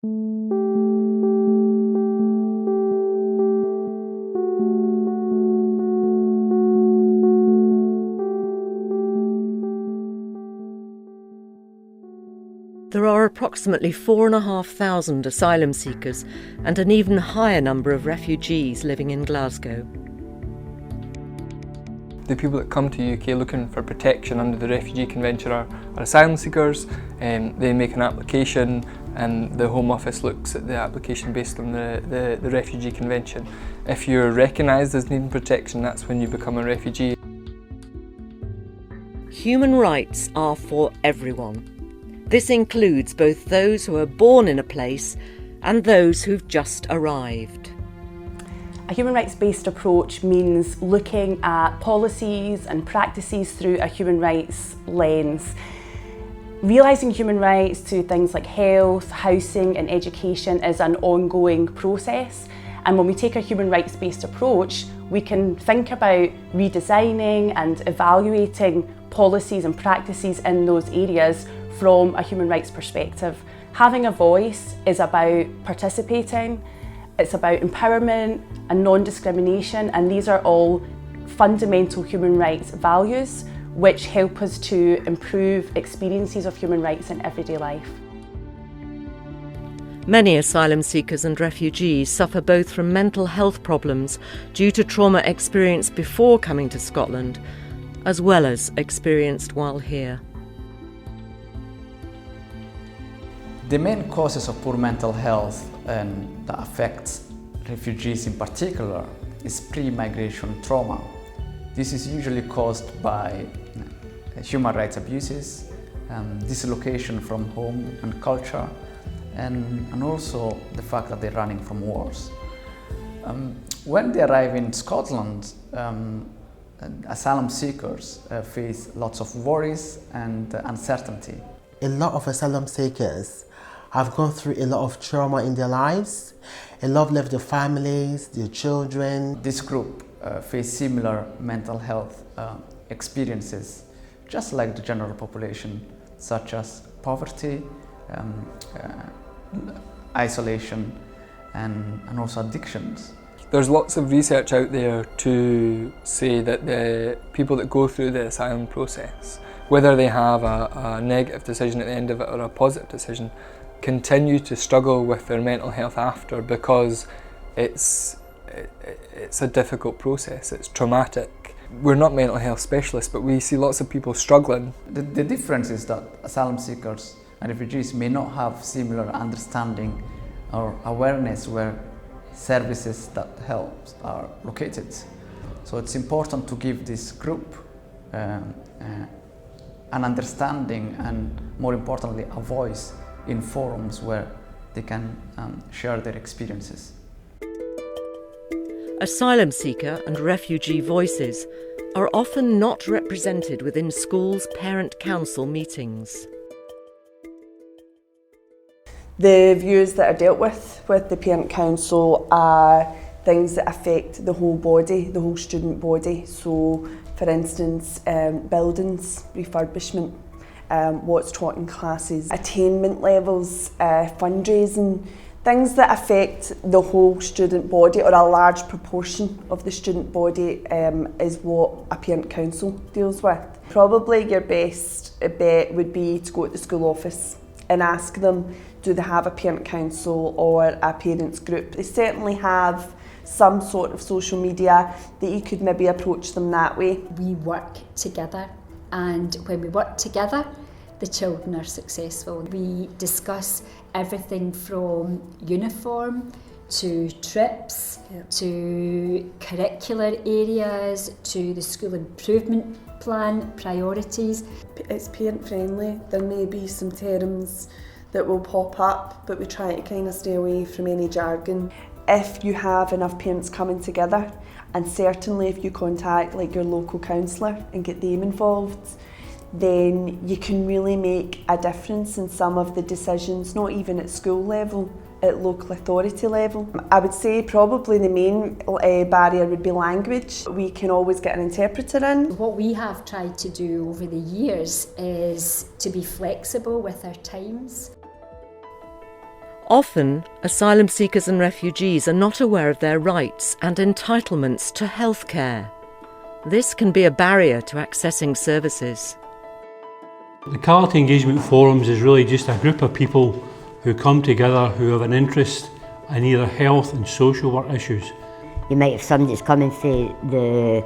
There are approximately 4,500 asylum seekers and an even higher number of refugees living in Glasgow. The people that come to the UK looking for protection under the Refugee Convention are asylum seekers. They make an application and the Home Office looks at the application based on the Refugee Convention. If you're recognised as needing protection, that's when you become a refugee. Human rights are for everyone. This includes both those who are born in a place and those who've just arrived. A human rights-based approach means looking at policies and practices through a human rights lens. Realising human rights to things like health, housing and education is an ongoing process. And when we take a human rights-based approach, we can think about redesigning and evaluating policies and practices in those areas from a human rights perspective. Having a voice is about participating, it's about empowerment and non-discrimination, and these are all fundamental human rights values which help us to improve experiences of human rights in everyday life. Many asylum seekers and refugees suffer both from mental health problems due to trauma experienced before coming to Scotland, as well as experienced while here. The main causes of poor mental health and that affects refugees in particular is pre-migration trauma. This is usually caused by human rights abuses, dislocation from home and culture, and also the fact that they're running from wars. When they arrive in Scotland, asylum seekers face lots of worries and uncertainty. A lot of asylum seekers have gone through a lot of trauma in their lives. A lot have left their families, their children. This group face similar mental health experiences, just like the general population, such as poverty, isolation, and also addictions. There's lots of research out there to say that the people that go through the asylum process, whether they have a negative decision at the end of it or a positive decision, continue to struggle with their mental health after, because it's a difficult process, it's traumatic. We're not mental health specialists, but we see lots of people struggling. The difference is that asylum seekers and refugees may not have similar understanding or awareness where services that help are located. So it's important to give this group an understanding and, more importantly, a voice in forums where they can share their experiences. Asylum seeker and refugee voices are often not represented within schools' parent council meetings. The views that are dealt with the parent council are things that affect the whole body, the whole student body. So, for instance, buildings, refurbishment, what's taught in classes, attainment levels, fundraising, things that affect the whole student body or a large proportion of the student body is what a parent council deals with. Probably your best bet would be to go to the school office and ask them, do they have a parent council or a parents group? They certainly have some sort of social media that you could maybe approach them that way. We work together, and when we work together, the children are successful. We discuss everything from uniform to trips, to curricular areas, to the school improvement plan priorities. It's parent friendly. There may be some terms that will pop up, but we try to kind of stay away from any jargon. If you have enough parents coming together, and certainly if you contact like your local counsellor and get them involved, then you can really make a difference in some of the decisions, not even at school level, at local authority level. I would say probably the main barrier would be language. We can always get an interpreter in. What we have tried to do over the years is to be flexible with our times. Often, asylum seekers and refugees are not aware of their rights and entitlements to healthcare. This can be a barrier to accessing services. The Quality Engagement Forums is really just a group of people who come together who have an interest in either health and social work issues. You might have somebody that's coming for the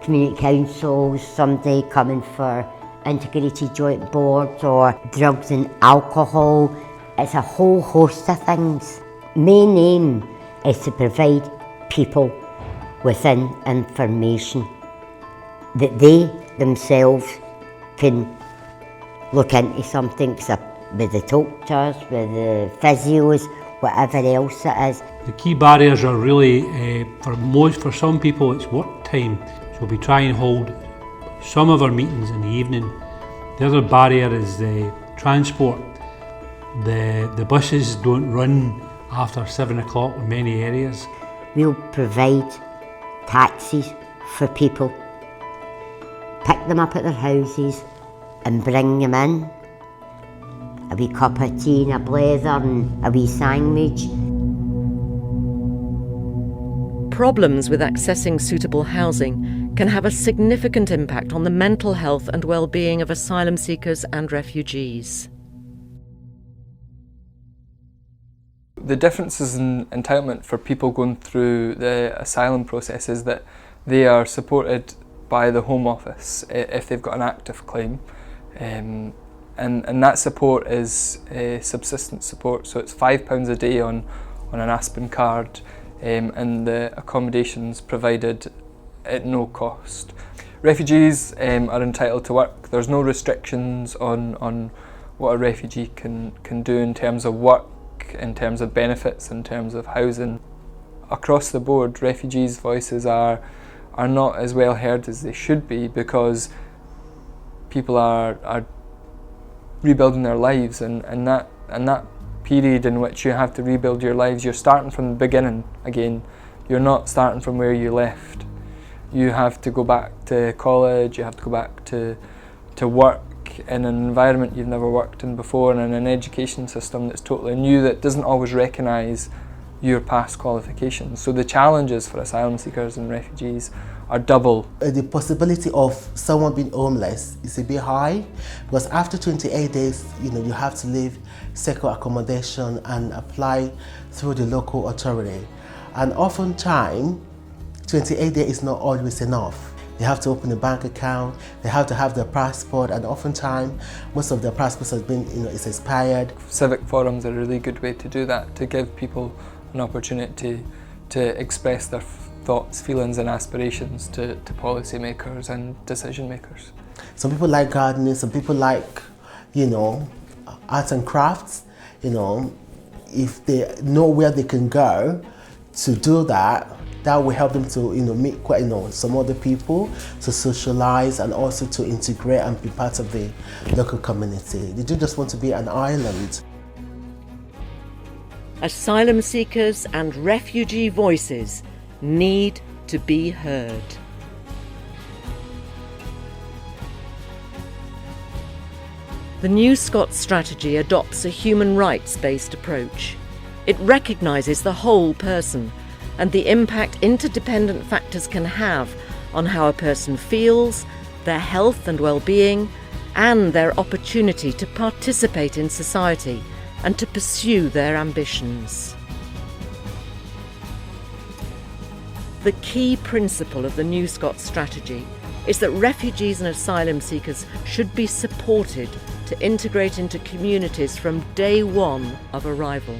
community councils, somebody coming for integrated joint boards or drugs and alcohol. It's a whole host of things. Main aim is to provide people with information that they themselves can look into something with the doctors, with the physios, whatever else it is. The key barriers are really, for some people it's work time. So we try and hold some of our meetings in the evening. The other barrier is the transport. The buses don't run after 7 o'clock in many areas. We'll provide taxis for people, pick them up at their houses and bring them in. A wee cup of tea and a blether and a wee sandwich. Problems with accessing suitable housing can have a significant impact on the mental health and well-being of asylum seekers and refugees. The differences in entitlement for people going through the asylum process is that they are supported by the Home Office if they've got an active claim. And that support is subsistence support, so it's £5 a day on an Aspen card, and the accommodations provided at no cost. Refugees are entitled to work. There's no restrictions on what a refugee can do in terms of work, in terms of benefits, in terms of housing. Across the board, refugees' voices are not as well heard as they should be, because people are rebuilding their lives, and that period in which you have to rebuild your lives, you're starting from the beginning again. You're not starting from where you left. You have to go back to college, you have to go back to work in an environment you've never worked in before, and in an education system that's totally new, that doesn't always recognise your past qualifications. So the challenges for asylum seekers and refugees are double. The possibility of someone being homeless is a bit high, because after 28 days, you have to leave secure accommodation and apply through the local authority. And oftentimes, 28 days is not always enough. They have to open a bank account, they have to have their passport, and oftentimes most of their passports has been, it's expired. Civic forums are a really good way to do that, to give people an opportunity to express their thoughts, feelings and aspirations to policymakers and decision makers. Some people like gardening, some people like, arts and crafts. If they know where they can go to do that, that will help them to meet some other people, to socialize and also to integrate and be part of the local community. They don't just want to be an island. Asylum seekers and refugee voices need to be heard. The new Scots strategy adopts a human rights-based approach. It recognises the whole person and the impact interdependent factors can have on how a person feels, their health and well-being, and their opportunity to participate in society and to pursue their ambitions. The key principle of the New Scots strategy is that refugees and asylum seekers should be supported to integrate into communities from day one of arrival.